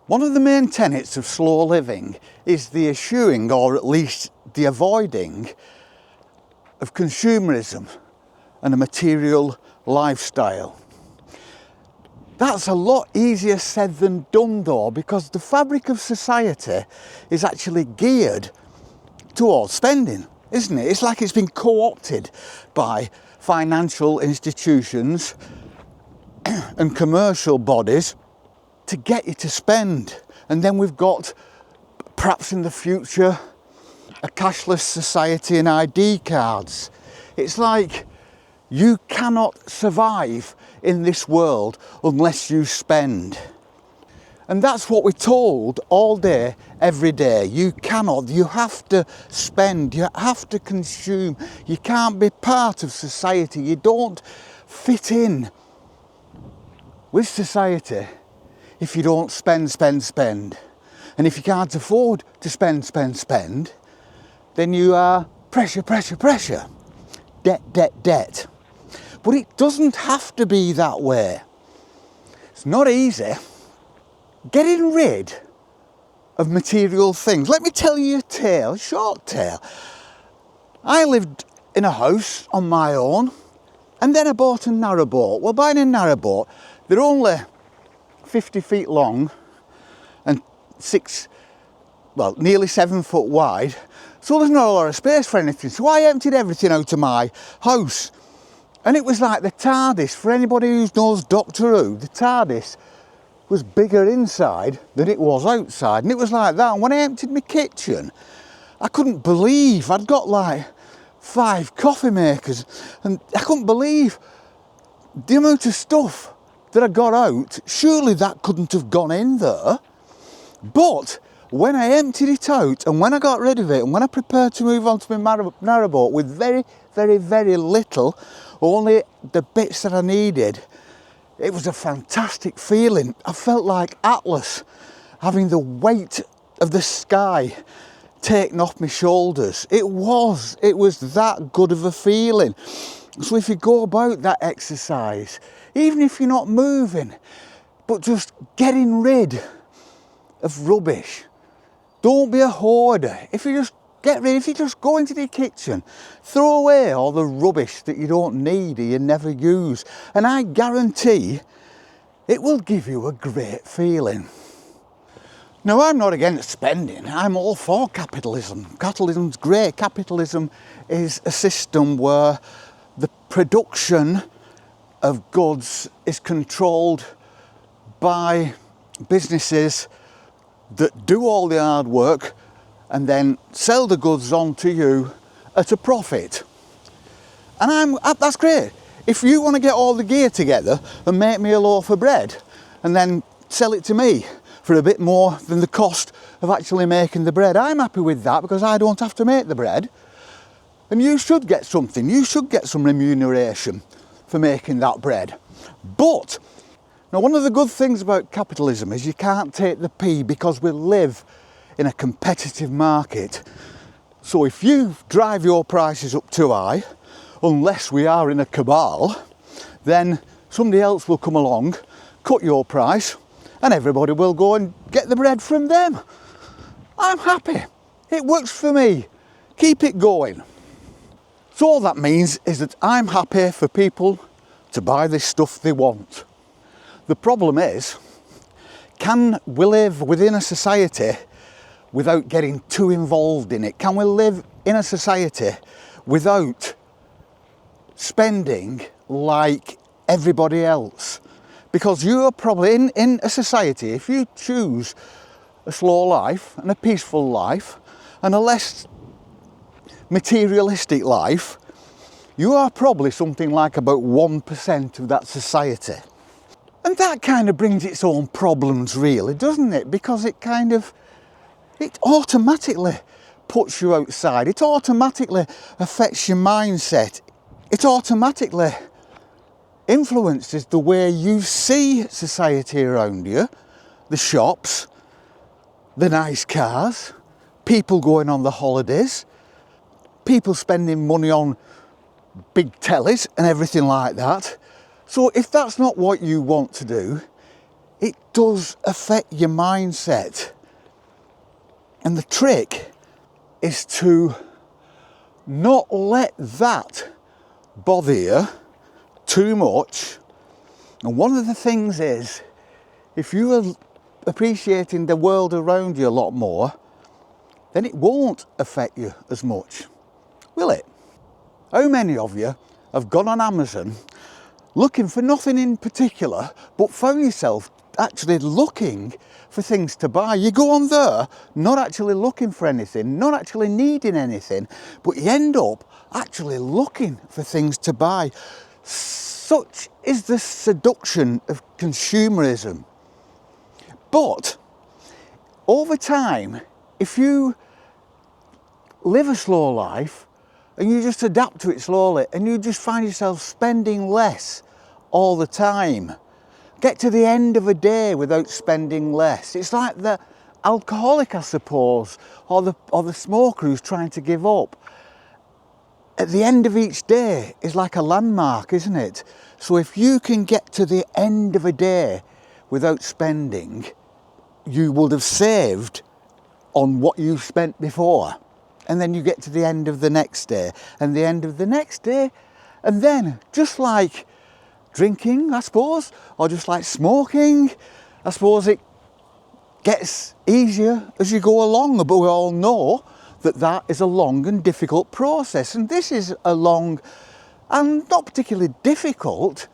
One of the main tenets of slow living is the eschewing, or at least the avoiding, of consumerism and a material lifestyle. That's a lot easier said than done though, because the fabric of society is actually geared towards spending, isn't it? It's like it's been co-opted by financial institutions and commercial bodies to get you to spend. And then we've got, perhaps in the future, a cashless society and ID cards. It's like you cannot survive in this world unless you spend. And that's what we're told all day, every day. You cannot, you have to spend, you have to consume. You can't be part of society. You don't fit in with society if you don't spend. And if you can't afford to spend, then you are pressure. Debt. But it doesn't have to be that way. It's not easy getting rid of material things. Let me tell you a tale, a short tale. I lived in a house on my own, and then I bought a narrowboat. Well, buying a narrowboat, they're only 50 feet long and nearly 7 foot wide. So there's not a lot of space for anything. So I emptied everything out of my house. And it was like the TARDIS. For anybody who knows Doctor Who, the TARDIS was bigger inside than it was outside. And it was like that. And when I emptied my kitchen, I couldn't believe I'd got like 5 coffee makers. And I couldn't believe the amount of stuff that I got out. Surely that couldn't have gone in there. But when I emptied it out and when I got rid of it and when I prepared to move on to my narrowboat with very little, only the bits that I needed, it was a fantastic feeling. I felt like Atlas, having the weight of the sky taken off my shoulders. It was that good of a feeling. So if you go about that exercise, even if you're not moving, but just getting rid of rubbish. Don't be a hoarder. If you just go into the kitchen, throw away all the rubbish that you don't need or you never use, and I guarantee it will give you a great feeling. Now, I'm not against spending. I'm all for capitalism. Capitalism's great. Capitalism is a system where the production of goods is controlled by businesses that do all the hard work and then sell the goods on to you at a profit. And that's great. If you want to get all the gear together and make me a loaf of bread and then sell it to me for a bit more than the cost of actually making the bread, I'm happy with that because I don't have to make the bread. And you should get something. You should get some remuneration for making that bread. But now, one of the good things about capitalism is you can't take the P because we live in a competitive market. So if you drive your prices up too high, unless we are in a cabal, then somebody else will come along, cut your price, and everybody will go and get the bread from them. I'm happy. It works for me. Keep it going. So all that means is that I'm happy for people to buy this stuff they want. The problem is, can we live within a society without getting too involved in it? Can we live in a society without spending like everybody else? Because you are probably in a society, if you choose a slow life and a peaceful life and a less materialistic life, you are probably something like about 1% of that society. And that kind of brings its own problems, really, doesn't it? Because it automatically puts you outside. It automatically affects your mindset. It automatically influences the way you see society around you, the shops, the nice cars, people going on the holidays, people spending money on big tellies and everything like that. So if that's not what you want to do, it does affect your mindset. And the trick is to not let that bother you too much. And one of the things is, if you are appreciating the world around you a lot more, then it won't affect you as much, will it? How many of you have gone on Amazon looking for nothing in particular, but found yourself actually looking for things to buy? You go on there, not actually looking for anything, not actually needing anything, but you end up actually looking for things to buy. Such is the seduction of consumerism. But over time, if you live a slow life and you just adapt to it slowly and you just find yourself spending less all the time, get to the end of a day without spending less. It's like the alcoholic, I suppose, or the smoker who's trying to give up. At the end of each day is like a landmark, isn't it? So if you can get to the end of a day without spending, you would have saved on what you spent before. And then you get to the end of the next day and the end of the next day. And then, just like drinking, I suppose, or just like smoking, I suppose it gets easier as you go along. But we all know that that is a long and difficult process. And this is a long and not particularly difficult,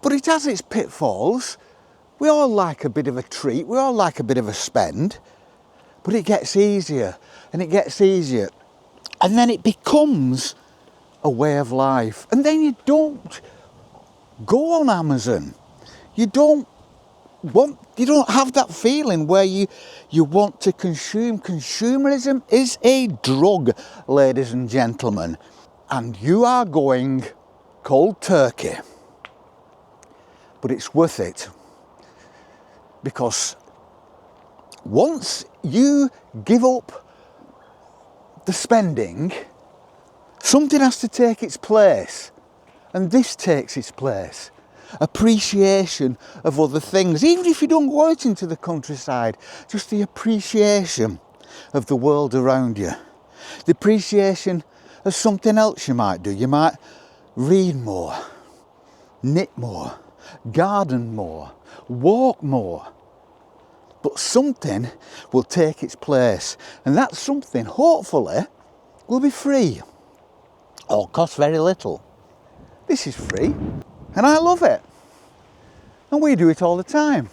but it has its pitfalls. We all like a bit of a treat, we all like a bit of a spend, but it gets easier and it gets easier. And then it becomes a way of life. And then you don't go on Amazon. You don't have that feeling where you want to consume. Consumerism is a drug, ladies and gentlemen. And you are going cold turkey. But it's worth it. Because once you give up the spending, something has to take its place. And this takes its place. Appreciation of other things. Even if you don't go out into the countryside, just the appreciation of the world around you. The appreciation of something else you might do. You might read more, knit more, garden more, walk more. But something will take its place. And that something, hopefully, will be free. Or cost very little. This is free. And I love it. And we do it all the time.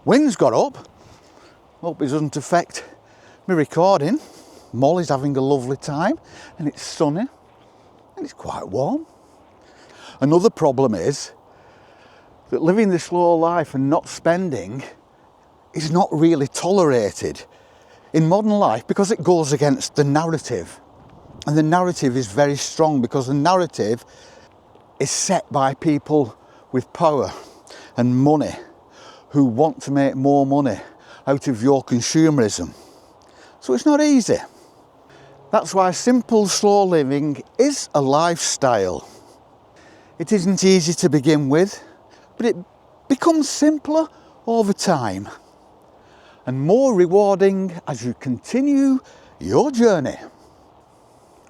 Wind's got up. Hope it doesn't affect my recording. Molly's having a lovely time. And it's sunny. And it's quite warm. Another problem is that living the slow life and not spending is not really tolerated in modern life because it goes against the narrative. And the narrative is very strong because the narrative is set by people with power and money who want to make more money out of your consumerism. So it's not easy. That's why simple, slow living is a lifestyle. It isn't easy to begin with, but it becomes simpler over time and more rewarding as you continue your journey.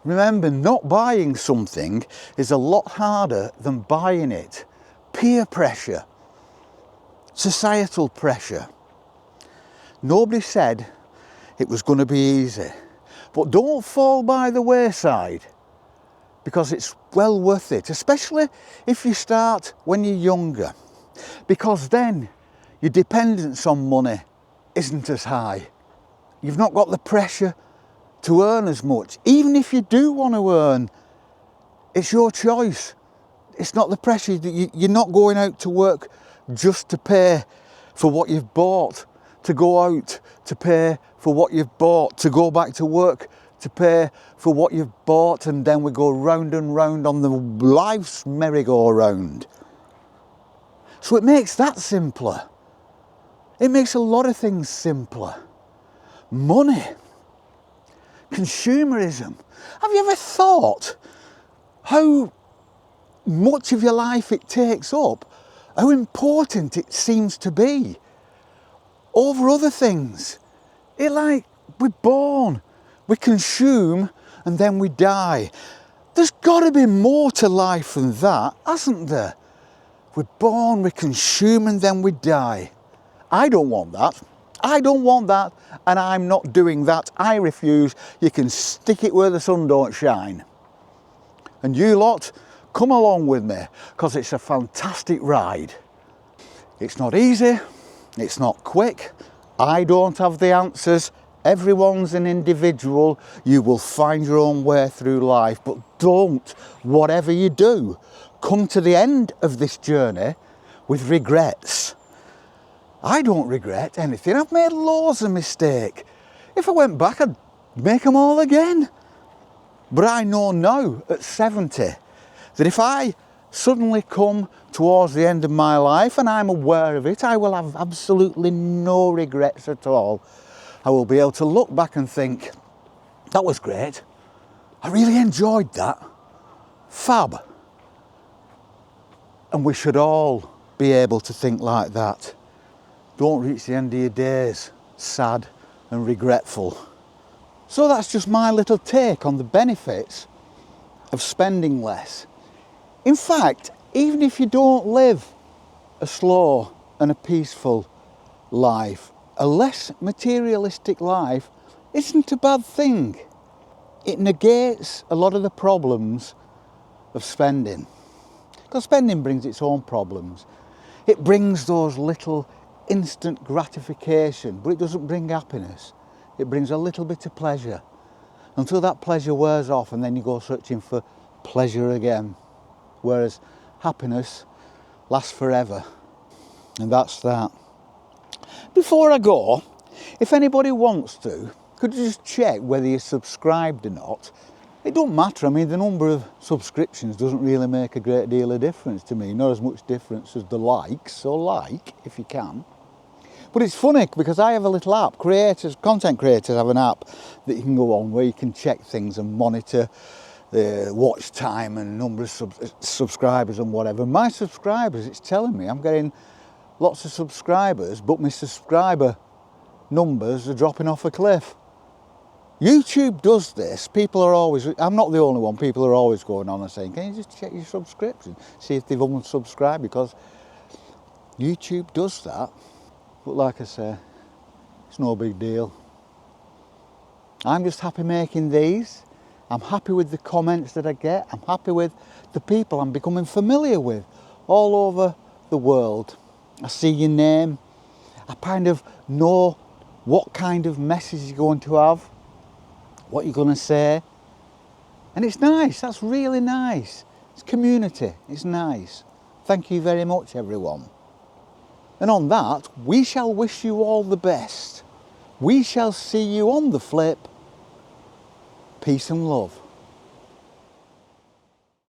Remember, not buying something is a lot harder than buying it. Peer pressure, societal pressure. Nobody said it was going to be easy. But don't fall by the wayside because it's well worth it, especially if you start when you're younger. Because then your dependence on money isn't as high. You've not got the pressure to earn as much. Even if you do want to earn, it's your choice. It's not the pressure. You're not going out to work just to pay for what you've bought, to go out to pay for what you've bought, to go back to work to pay for what you've bought, and then we go round and round on the life's merry-go-round. So it makes that simpler. It makes a lot of things simpler. Money. Consumerism. Have you ever thought how much of your life it takes up how important it seems to be over other things. It like, we're born, we consume, and then we die. There's got to be more to life than that, hasn't there? We're born, we consume, and then we die. I don't want that. I don't want that, and I'm not doing that. I refuse. You can stick it where the sun don't shine. And you lot, come along with me, because it's a fantastic ride. It's not easy, it's not quick. I don't have the answers. Everyone's an individual. You will find your own way through life, but don't, whatever you do, come to the end of this journey with regrets. I don't regret anything. I've made loads of mistakes. If I went back, I'd make them all again. But I know now, at 70, that if I suddenly come towards the end of my life and I'm aware of it, I will have absolutely no regrets at all. I will be able to look back and think, that was great. I really enjoyed that. Fab. And we should all be able to think like that. Don't reach the end of your days sad and regretful. So that's just my little take on the benefits of spending less. In fact, even if you don't live a slow and a peaceful life, a less materialistic life isn't a bad thing. It negates a lot of the problems of spending. Because spending brings its own problems. It brings those little instant gratification, but it doesn't bring happiness. It brings a little bit of pleasure until that pleasure wears off, and then you go searching for pleasure again. Whereas happiness lasts forever. And that's that. Before I go, if anybody wants to, could you just check whether you're subscribed or not? It don't matter. I mean, the number of subscriptions doesn't really make a great deal of difference to me. Not as much difference as the likes, so like if you can. But it's funny because I have a little app. Content creators have an app that you can go on where you can check things and monitor the watch time and number of subscribers and whatever. My subscribers, it's telling me I'm getting lots of subscribers, but my subscriber numbers are dropping off a cliff. YouTube does this. People are always, I'm not the only one, people are always going on and saying, can you just check your subscription, see if they've unsubscribed, because YouTube does that. But like I say, it's no big deal. I'm just happy making these. I'm happy with the comments that I get. I'm happy with the people I'm becoming familiar with all over the world. I see your name. I kind of know what kind of message you're going to have, what you're going to say. And it's nice. That's really nice. It's community. It's nice. Thank you very much, everyone. And on that, we shall wish you all the best. We shall see you on the flip. Peace and love.